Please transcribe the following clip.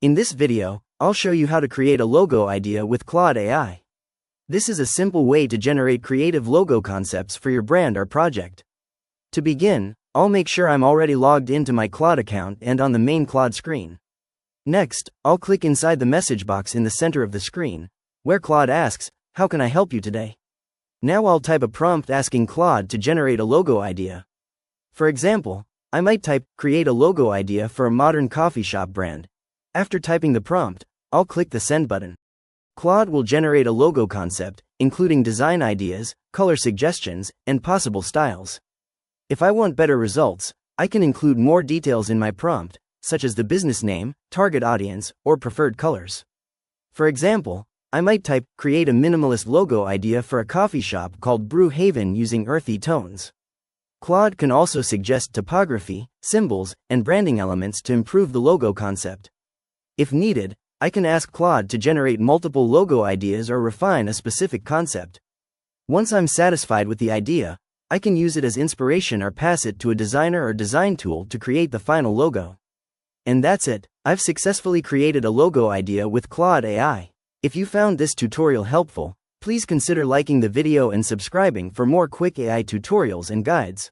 In this video, I'll show you how to create a logo idea with Claude AI. This is a simple way to generate creative logo concepts for your brand or project. To begin, I'll make sure I'm already logged into my Claude account and on the main Claude screen. Next, I'll click inside the message box in the center of the screen, where Claude asks, "How can I help you today?" Now I'll type a prompt asking Claude to generate a logo idea. For example, I might type, "Create a logo idea for a modern coffee shop brand." After typing the prompt, I'll click the send button. Claude will generate a logo concept, including design ideas, color suggestions, and possible styles. If I want better results, I can include more details in my prompt, such as the business name, target audience, or preferred colors. For example, I might type, "Create a minimalist logo idea for a coffee shop called Brew Haven using earthy tones." Claude can also suggest typography, symbols, and branding elements to improve the logo concept. If needed, I can ask Claude to generate multiple logo ideas or refine a specific concept. Once I'm satisfied with the idea, I can use it as inspiration or pass it to a designer or design tool to create the final logo. And that's it, I've successfully created a logo idea with Claude AI. If you found this tutorial helpful, please consider liking the video and subscribing for more quick AI tutorials and guides.